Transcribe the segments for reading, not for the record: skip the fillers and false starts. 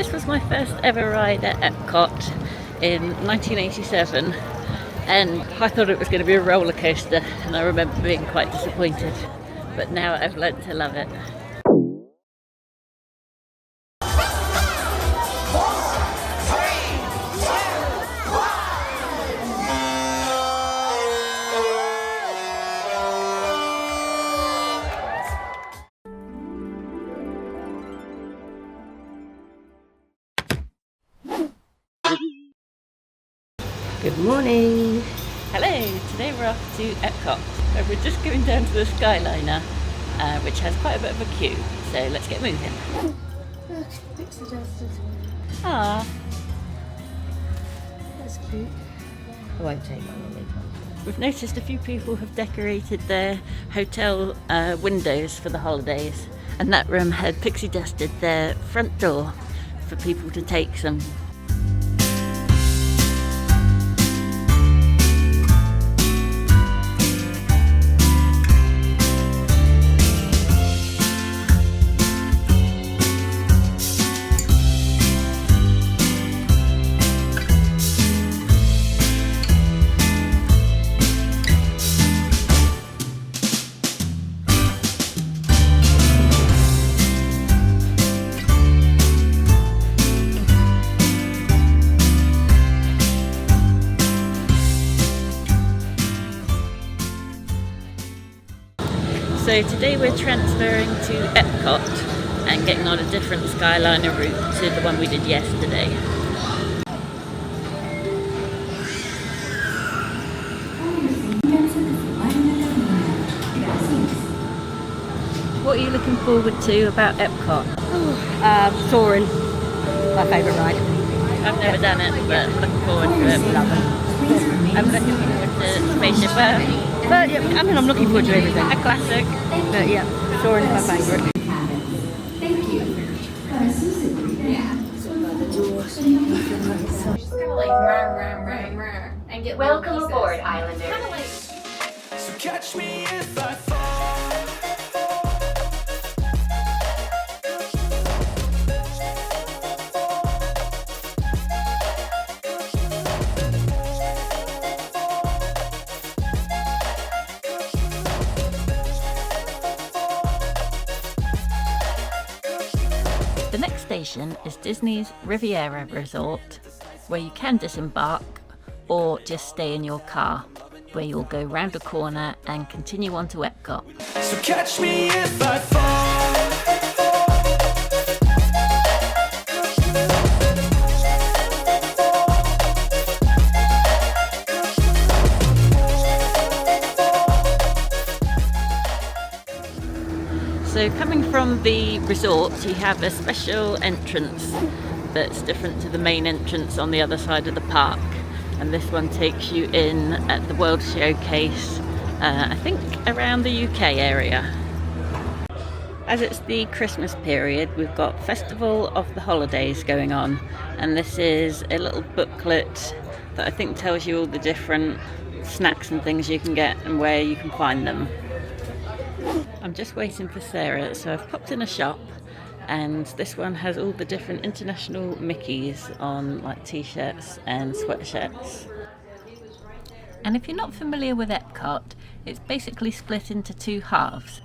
This was my first ever ride at Epcot in 1987, and I thought it was going to be a roller coaster, and I remember being quite disappointed, but now I've learned to love it. Good morning. Hello, today we're off to Epcot. We're just going down to the Skyliner, which has quite a bit of a queue, so let's get moving. Pixie dusted. Ah, That's cute. I won't take one, will I? we've noticed a few people have decorated their hotel windows for the holidays, and that room had pixie dusted their front door for people to take some. So today we're transferring to Epcot and getting on a different Skyliner route to the one we did yesterday. What are you looking forward to about Epcot? Soarin, my favourite ride. I've never done it, but looking forward to it. I'm looking forward to Spaceship. But yeah, I mean, I'm looking forward to everything. A classic. But yeah, Soarin's my favourite. Thank you. Yeah. Just kind of like rah, and get welcome aboard, Islander. Kind of like. So catch me if I fall. The next station is Disney's Riviera Resort, where you can disembark or just stay in your car, where you'll go round a corner and continue on to Epcot. So catch me if I fall. So coming from the resort, you have a special entrance that's different to the main entrance on the other side of the park. And this one takes you in at the World Showcase, I think around the UK area. As it's the Christmas period, we've got Festival of the Holidays going on. And this is a little booklet that I think tells you all the different snacks and things you can get and where you can find them. I'm just waiting for Sarah, so I've popped in a shop, and this one has all the different international Mickeys on like t-shirts and sweatshirts. And if you're not familiar with Epcot, it's basically split into two halves.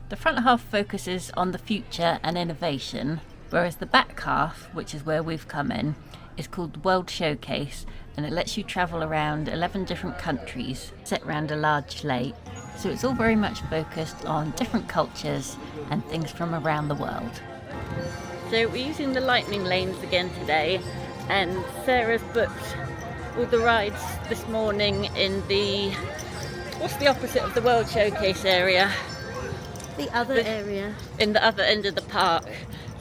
The front half focuses on the future and innovation, whereas the back half, which is where we've come in, is called the World Showcase, and it lets you travel around 11 different countries set around a large lake. So it's all very much focused on different cultures and things from around the world. So we're using the lightning lanes again today, and Sarah's booked all the rides this morning in the, what's the opposite of the World Showcase area? The other area. In the other end of the park.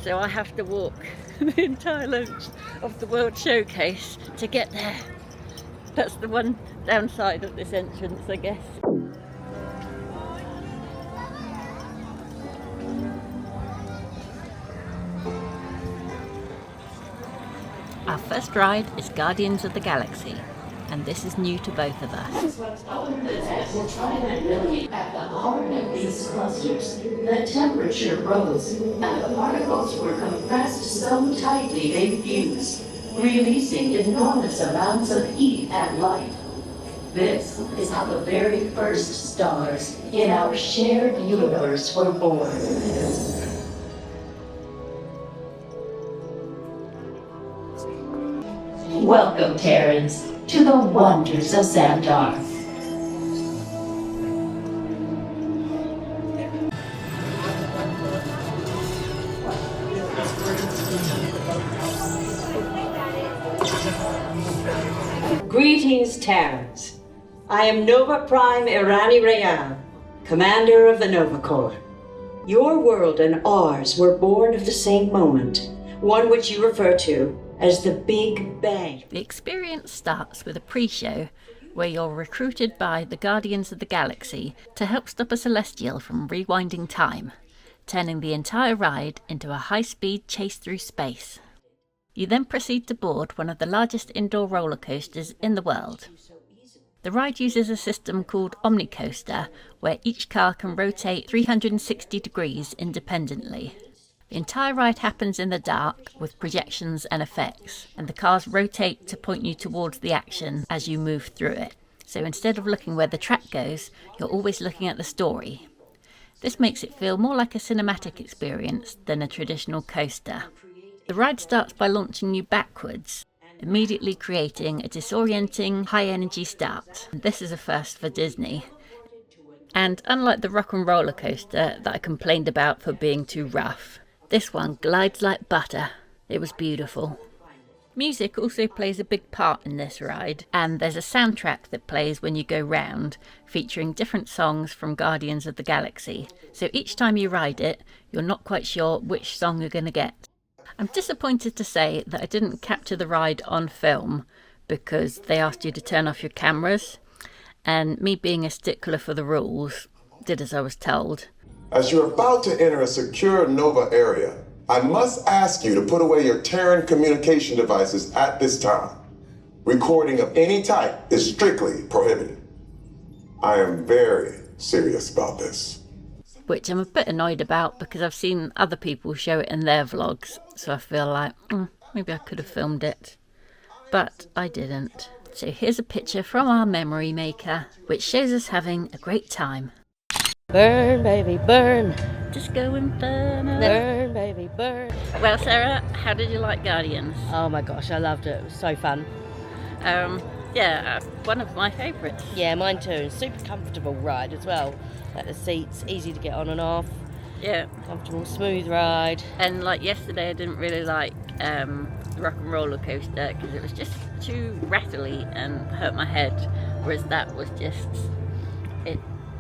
So I have to walk the entire length of the World Showcase to get there. That's the one downside of this entrance, I guess. Our first ride is Guardians of the Galaxy. and this is new to both of us. At the heart of these clusters, the temperature rose, and the particles were compressed so tightly they fused, releasing enormous amounts of heat and light. This is how the very first stars in our shared universe were born. Welcome, Terrans, to the wonders of Xandar. Greetings, Terrans. I am Nova Prime Irani Rayal, commander of the Nova Corps. Your world and ours were born of the same moment, one which you refer to as the Big Bang. The experience starts with a pre-show where you're recruited by the Guardians of the Galaxy to help stop a Celestial from rewinding time, turning the entire ride into a high-speed chase through space. You then proceed to board one of the largest indoor roller coasters in the world. The ride uses a system called Omnicoaster, where each car can rotate 360 degrees independently. The entire ride happens in the dark with projections and effects, and the cars rotate to point you towards the action as you move through it. So instead of looking where the track goes, you're always looking at the story. This makes it feel more like a cinematic experience than a traditional coaster. The ride starts by launching you backwards, immediately creating a disorienting, high-energy start. This is a first for Disney. And unlike the Rock and Roller Coaster that I complained about for being too rough, this one glides like butter. It was beautiful. Music also plays a big part in this ride, and there's a soundtrack that plays when you go round, featuring different songs from Guardians of the Galaxy. So each time you ride it, you're not quite sure which song you're going to get. I'm disappointed to say that I didn't capture the ride on film because they asked you to turn off your cameras, and me being a stickler for the rules, did as I was told. As you're about to enter a secure Nova area, I must ask you to put away your Terran communication devices at this time. Recording of any type is strictly prohibited. I am very serious about this. Which I'm a bit annoyed about because I've seen other people show it in their vlogs, so I feel like maybe I could have filmed it. But I didn't. So here's a picture from our memory maker, which shows us having a great time. Burn, baby, burn. Disco Inferno. Burn, baby, burn. Well, Sarah, how did you like Guardians? Oh my gosh, I loved it. It was so fun. Yeah, one of my favourites. Yeah, mine too. And super comfortable ride as well. Like the seats, easy to get on and off. Yeah. Comfortable, smooth ride. And like yesterday, I didn't really like the Rock and Roller Coaster because it was just too rattly and hurt my head. Whereas that was just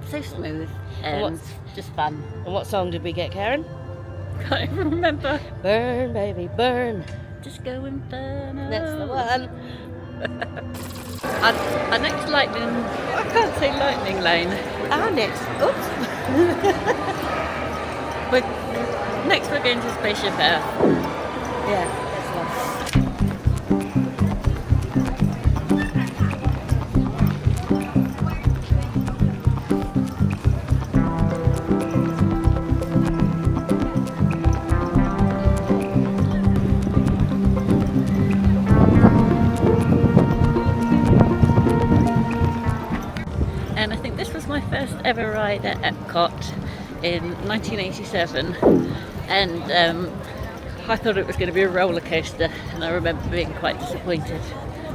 so smooth and just fun. And what song did we get, Karen? Can't even remember. Burn, baby, burn. Disco Inferno. That's the one. Our next lightning, I can't say lightning lane. Our next, oops. Next we're going to Spaceship Earth. Yeah, that's one. And I think this was my first ever ride at Epcot in 1987, and I thought it was going to be a roller coaster, and I remember being quite disappointed,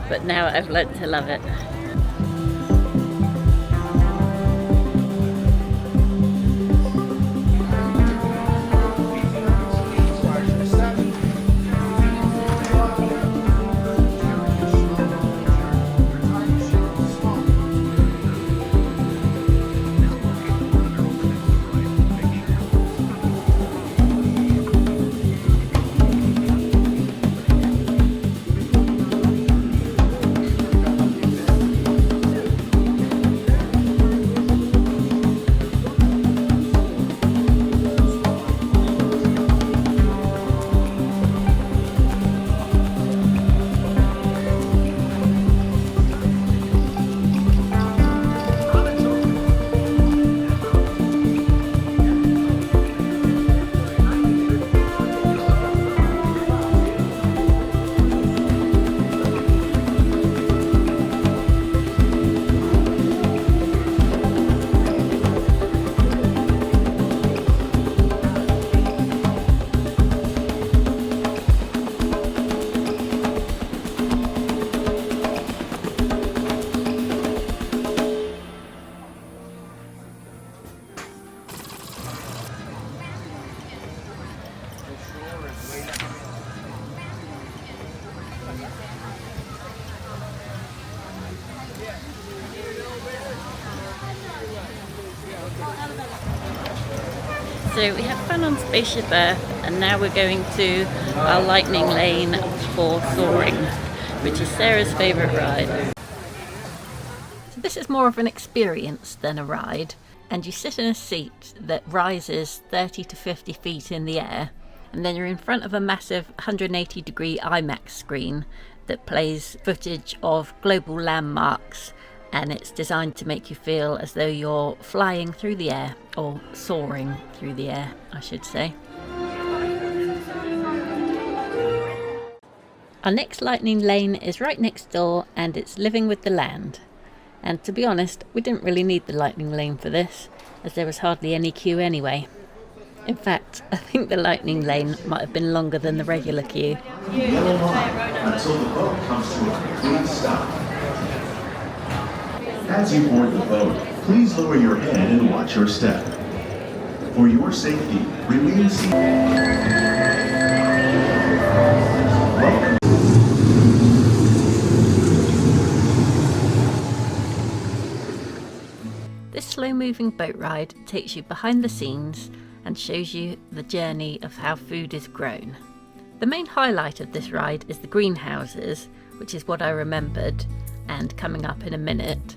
but now I've learnt to love it. So we had fun on Spaceship Earth, and now we're going to our lightning lane for Soarin, which is Sarah's favourite ride. So this is more of an experience than a ride, and you sit in a seat that rises 30 to 50 feet in the air, and then you're in front of a massive 180-degree IMAX screen that plays footage of global landmarks, and it's designed to make you feel as though you're flying through the air, or soaring through the air, I should say. Our next lightning lane is right next door, and it's Living with the Land. And to be honest, we didn't really need the lightning lane for this, as there was hardly any queue anyway. In fact, I think the lightning lane might have been longer than the regular queue. Until the boat comes to a complete stop. As you board the boat, please lower your head and watch your step. For your safety, remain seated. Welcome. This slow-moving boat ride takes you behind the scenes and shows you the journey of how food is grown. The main highlight of this ride is the greenhouses, which is what I remembered, and coming up in a minute.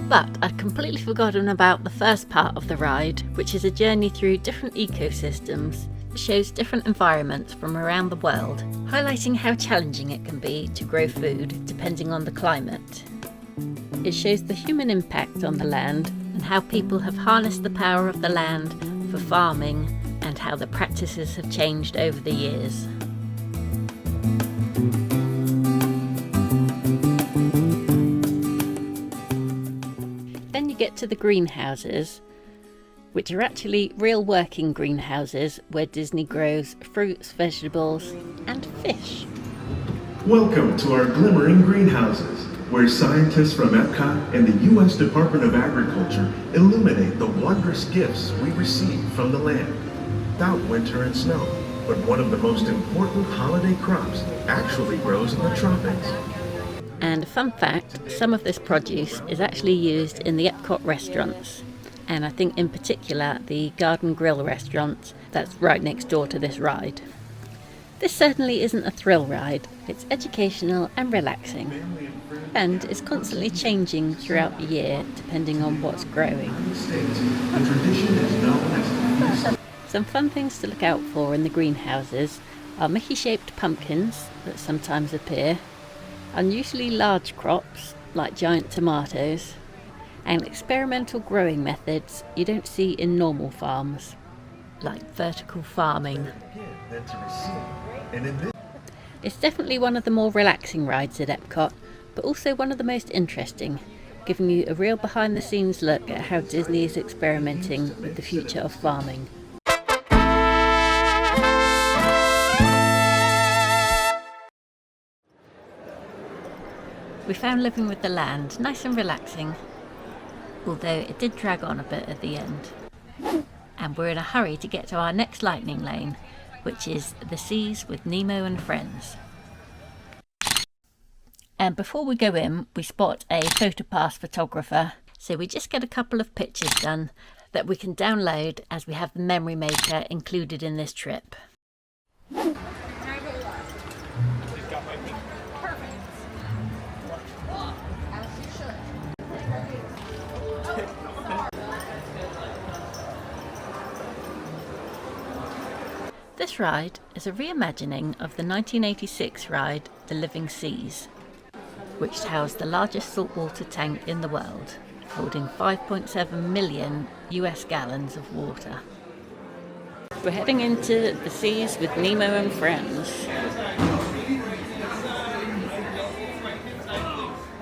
But I'd completely forgotten about the first part of the ride, which is a journey through different ecosystems. It shows different environments from around the world, highlighting how challenging it can be to grow food depending on the climate. It shows the human impact on the land and how people have harnessed the power of the land for farming and how the practices have changed over the years. Then you get to the greenhouses, which are actually real working greenhouses where Disney grows fruits, vegetables and fish. Welcome to our glimmering greenhouses, where scientists from Epcot and the U.S. Department of Agriculture illuminate the wondrous gifts we receive from the land. Without winter and snow, but one of the most important holiday crops actually grows in the tropics. And a fun fact, some of this produce is actually used in the Epcot restaurants, and I think in particular the Garden Grill restaurant that's right next door to this ride. This certainly isn't a thrill ride, it's educational and relaxing, and it's constantly changing throughout the year depending on what's growing. The tradition is known as Some fun things to look out for in the greenhouses are Mickey-shaped pumpkins that sometimes appear, unusually large crops like giant tomatoes, and experimental growing methods you don't see in normal farms, like vertical farming. It's definitely one of the more relaxing rides at Epcot, but also one of the most interesting, giving you a real behind-the-scenes look at how Disney is experimenting with the future of farming. We found Living with the Land nice and relaxing, although it did drag on a bit at the end. And we're in a hurry to get to our next lightning lane, which is the Seas with Nemo and Friends. And before we go in, we spot a PhotoPass photographer, so we just get a couple of pictures done that we can download as we have the memory maker included in this trip. This ride is a reimagining of the 1986 ride The Living Seas, which housed the largest saltwater tank in the world, holding 5.7 million US gallons of water. We're heading into the Seas with Nemo and Friends.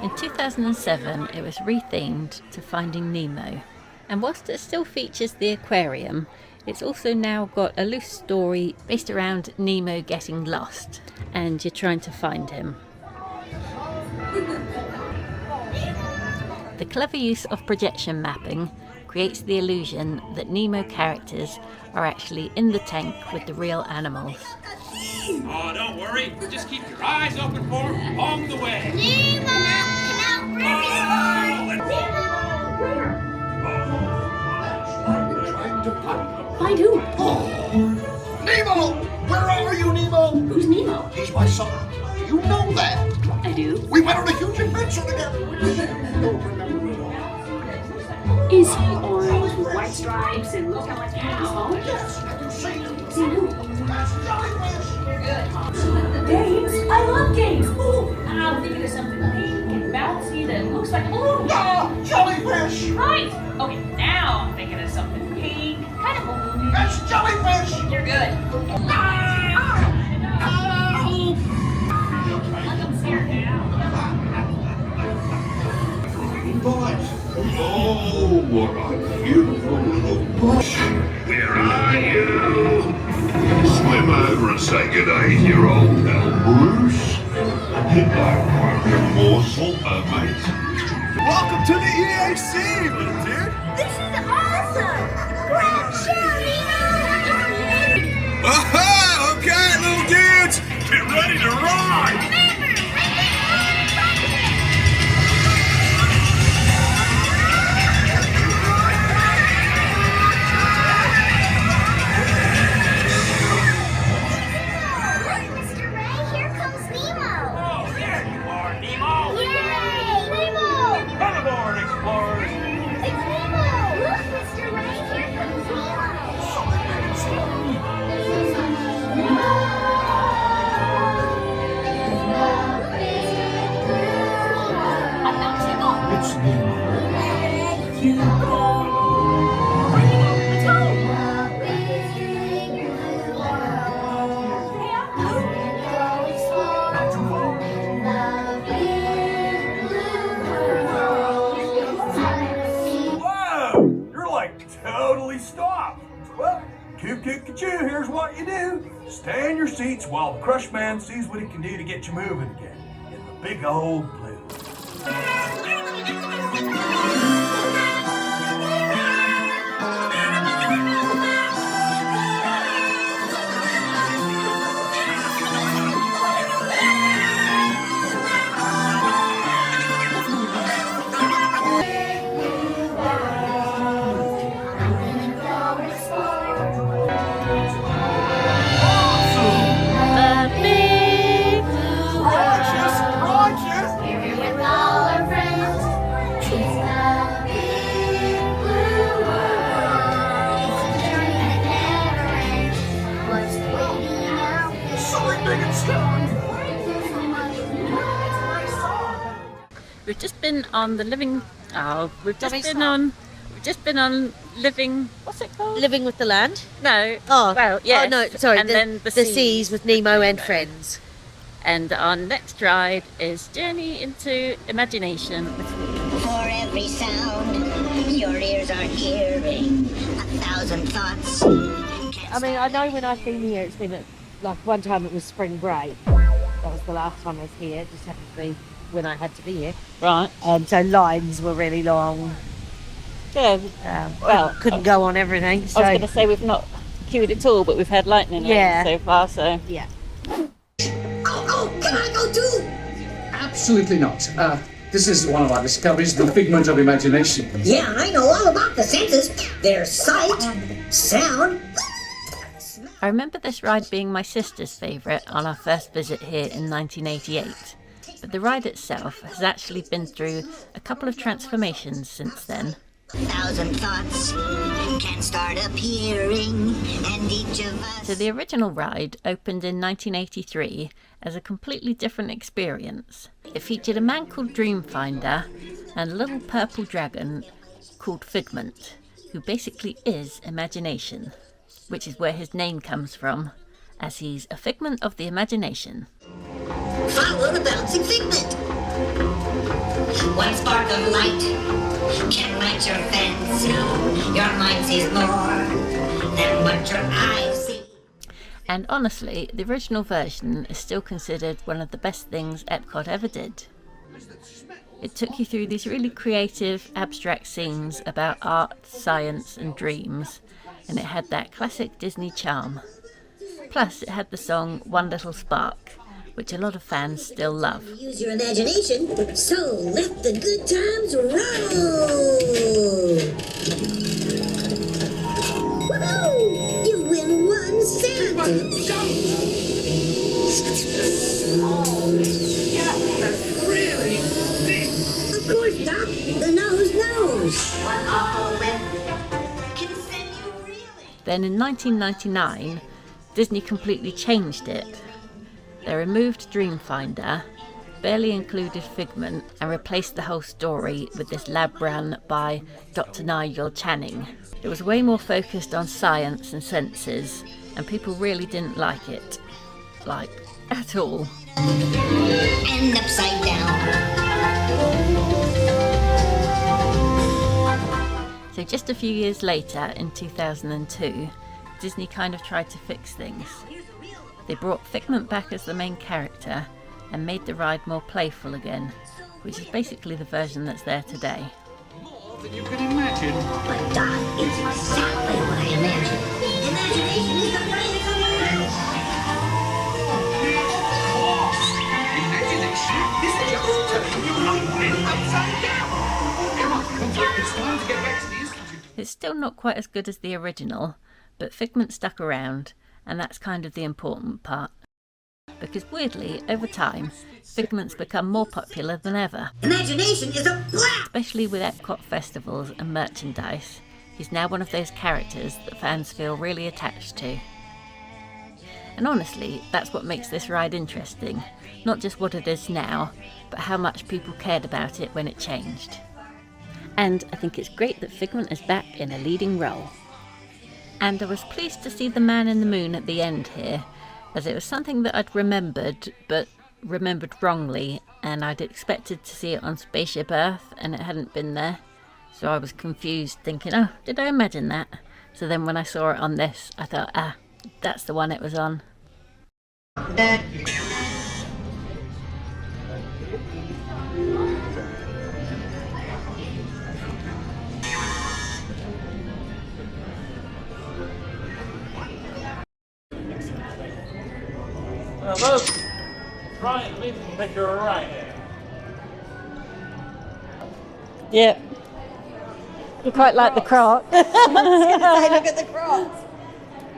In 2007, it was rethemed to Finding Nemo, and whilst it still features the aquarium, it's also now got a loose story based around Nemo getting lost, and you're trying to find him. The clever use of projection mapping creates the illusion that Nemo characters are actually in the tank with the real animals. me! Oh, don't worry. Just keep your eyes open for him along the way. Nemo! Come Oh, Find who? Nemo! Where are you, Nemo? Who's Nemo? He's my son. You know that. I do. We went on a huge adventure together. Is he orange with white stripes and looks kind of like Nemo? Yes, have you seen him? Seen who? That's Jellyfish. Games? I love games. Ooh, I'm thinking of something pink and bouncy that looks like balloons. Ah, jellyfish. Right. Okay, now I'm thinking of something pink, kind of balloony. That's jellyfish. You're good. I'm scared now. Oh, what a beautiful little bush. Where are you? Swim over and say good day to your old pal Bruce. Hit that working morsel, mate. Welcome to the EAC, little dude. This is awesome! Grab Sherry! Aha! Okay, little dudes, get ready to ride. Mr. Ray, here comes Nemo! Oh, there you are, Nemo. Yay! Nemo! Come aboard, explorers. It's Nemo! Look, Mr. Ray, here comes It's Nemo. Whoa, you're like totally stopped. Well, coo-coo-ca-choo, here's what you do. Stay in your seats while the crush man sees what he can do to get you moving again. In the big old blue. The big blue Gorgeous, gorgeous. Here with all our friends. It's the big blue world. It's a journey that never ends. What's waiting out there? So big and strong. So much more. We've just been on the living. Oh, we've just Living been Stop. on. We've just been on living. What's it called? Living with the land. No. Oh, Well, yes. Oh no, sorry. And the, then the seas with Nemo and Nemo. friends. And our next ride is Journey into Imagination. For every sound your ears are hearing, 1,000 thoughts. I mean, I know when I've been here, it's been like one time it was spring break. That was the last time I was here. It just happened to be when I had to be here. Right. So lines were really long. Yeah. Well, couldn't go on everything. So I was going to say we've not queued at all, but we've had lightning Yeah. so far. So yeah. Oh, can I go too? Absolutely not. This is one of our discoveries, the figment of imagination. Yeah, I know all about the senses. There's sight, sound. I remember this ride being my sister's favourite on our first visit here in 1988. But the ride itself has actually been through a couple of transformations since then. 1,000 thoughts can start appearing, and each of us. So the original ride opened in 1983 as a completely different experience. It featured a man called Dreamfinder and a little purple dragon called Figment, who basically is imagination, which is where his name comes from, as he's a figment of the imagination. Follow the bouncing figment. One spark of light can light your fancy. Your mind sees more than what your eyes see. And honestly, the original version is still considered one of the best things Epcot ever did. It took you through these really creative, abstract scenes about art, science and dreams, and it had that classic Disney charm. Plus, it had the song One Little Spark, which a lot of fans still love. Use your imagination, so let the good times roll! Woohoo! You win 1 cent! Really? Of course, Doc. The nose knows. One awful whip can send you reeling. Then in 1999, Disney completely changed it. They removed Dreamfinder, barely included Figment, and replaced the whole story with this lab run by Dr. Nigel Channing. It was way more focused on science and senses, and people really didn't like it. Like, at all. And upside down. So just a few years later, in 2002, Disney kind of tried to fix things. They brought Figment back as the main character and made the ride more playful again, which is basically the version that's there today. More than you can imagine. But Doc, it's exactly what I imagined. Imagination is the brain of the house. Imagination is just turning your mind upside down. Come on, it's time to get back to the Institute. It's still not quite as good as the original, but Figment stuck around, and that's kind of the important part. Because weirdly, over time, Figment's become more popular than ever. Imagination is a blast! Especially with Epcot festivals and merchandise, he's now one of those characters that fans feel really attached to. And honestly, that's what makes this ride interesting. Not just what it is now, but how much people cared about it when it changed. And I think it's great that Figment is back in a leading role. And I was pleased to see the man in the moon at the end here, as it was something that I'd remembered, but remembered wrongly, and I'd expected to see it on Spaceship Earth, and it hadn't been there. So I was confused, thinking, oh, did I imagine that? So then when I saw it on this, I thought, ah, that's the one it was on. Those right, leave the picture right. Yep. You quite like the croc. I was going to say, look at the crocs.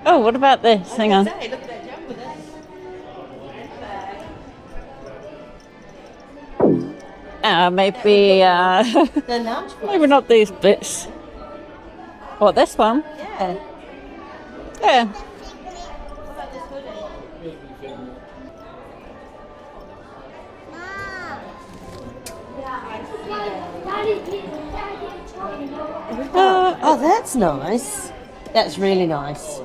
Oh, what about this? Hang on. Say, look at that jump with it. Maybe, The lunch box. maybe not these bits. What, this one? Yeah. Yeah. Oh, that's nice. That's really nice.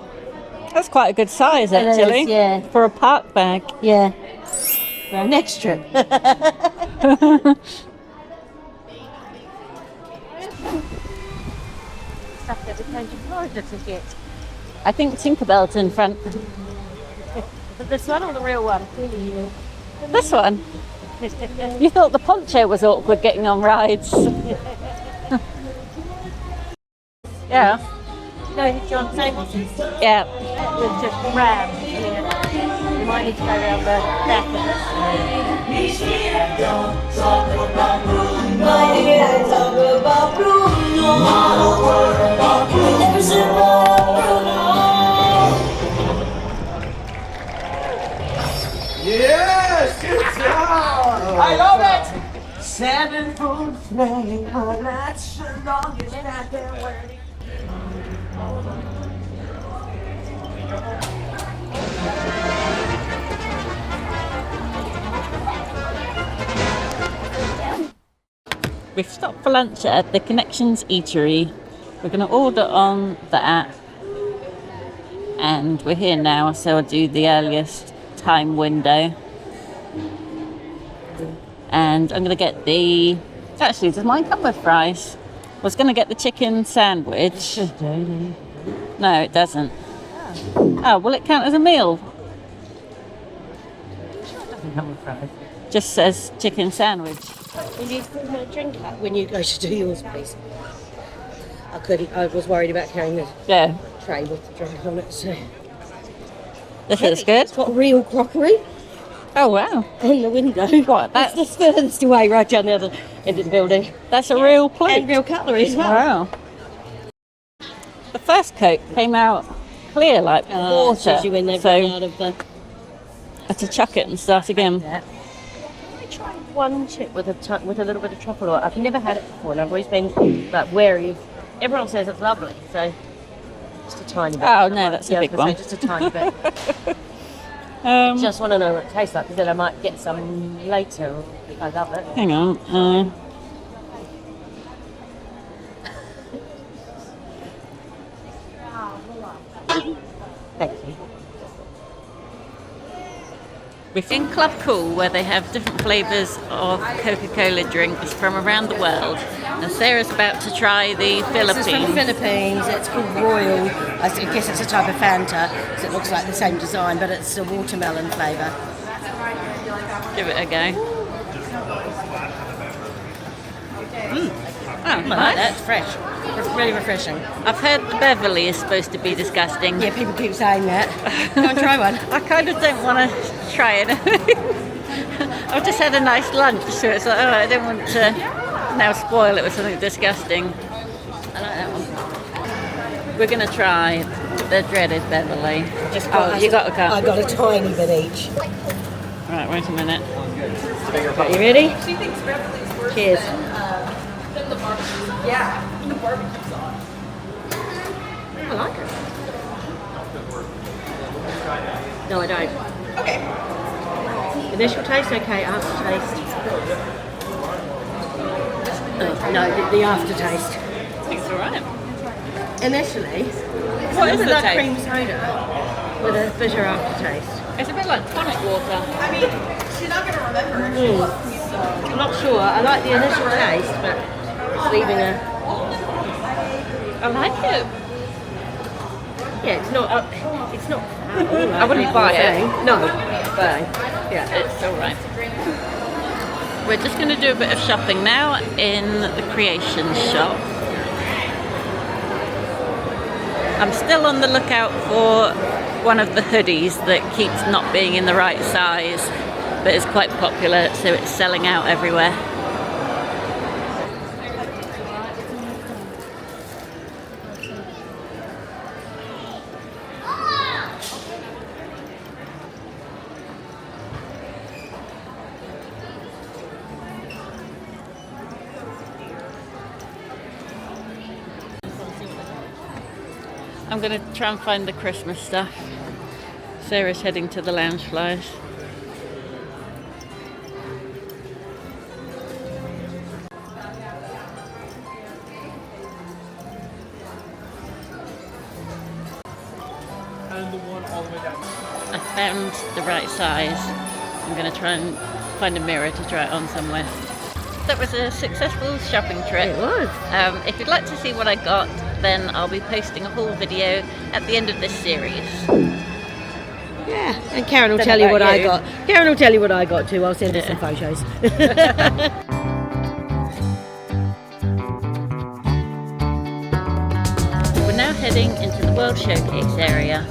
That's quite a good size, It is, actually. yeah. For a park bag. Yeah. For our next trip. Stuff that we came to Florida to get. I think Tinkerbell's in front. This one or the real one? This one? You thought the poncho was awkward getting on rides. Yeah. No, John Tables. Yeah. With just ram. You might need to go around the back of Yes, good job. I love it. 7-foot flame, that's the longest I can wait. We've stopped for lunch at the Connections Eatery. We're going to order on that. And we're here now, so I'll do the earliest time window. And I'm going to get the... Actually, does mine come with fries? I was going to get the chicken sandwich. No, it doesn't. Oh, will it count as a meal? doesn't come with fries. Just says chicken sandwich. Will you fill my drink up when you go to do yours, please? I was worried about carrying the tray with the drink on it, so... This is good. It's got real crockery. Oh wow! On the window. What? That's the furthest away, right down the other end of the building. That's a real plate. And real cutlery as well. Wow. The first Coke came out clear like water, You when they've so run out of the... I had to chuck it and start again. I tried one chip with a little bit of truffle oil. I've never had it before, and I've always been like wary of. Everyone says it's lovely, so just a tiny bit. Oh no, that's a big one. Just a tiny bit. Just want to know what it tastes like, because then I might get some later if I love it. Hang on. Thank you. We're in Club Cool, where they have different flavours of Coca-Cola drinks from around the world. And Sarah's about to try the Philippines. This is from the Philippines. It's called Royal. I guess it's a type of Fanta, because it looks like the same design, but it's a watermelon flavour. Give it a go. Oh, I like nice. that. It's fresh. It's really refreshing. I've heard the Beverly is supposed to be disgusting. Yeah, people keep saying that. Go and try one. I kind of don't want to try it. I've just had a nice lunch, so it's like, oh, I don't want to now spoil it with something disgusting. I like that one. We're going to try the dreaded Beverly. You got a cup? I got a tiny bit each. Right, wait a minute. Are you ready? Cheers. Yeah, the barbecue sauce. I like it. No, I don't. Okay. Initial taste, okay. Aftertaste. No, the aftertaste. I think it's alright. Initially, What is it's the like taste? cream soda with a bitter aftertaste. It's a bit like tonic water. I mean, she's not going to remember. I'm not sure. I like the initial taste, but it's leaving a... I like it. Yeah, it's not... I wouldn't buy it. No, but yeah. It's alright. We're just going to do a bit of shopping now in the Creation shop. I'm still on the lookout for one of the hoodies that keeps not being in the right size, but is quite popular, so it's selling out everywhere. I'm going to try and find the Christmas stuff. Sarah's heading to the Loungeflies. And the one all the way down. I found the right size. I'm going to try and find a mirror to try it on somewhere. That was a successful shopping trip. It was. If you'd like to see what I got, then I'll be posting a haul video at the end of this series. Yeah, and Karen will Then tell you about what I you. got. Karen will tell you what I got too. I'll send her some photos. We're now heading into the World Showcase area.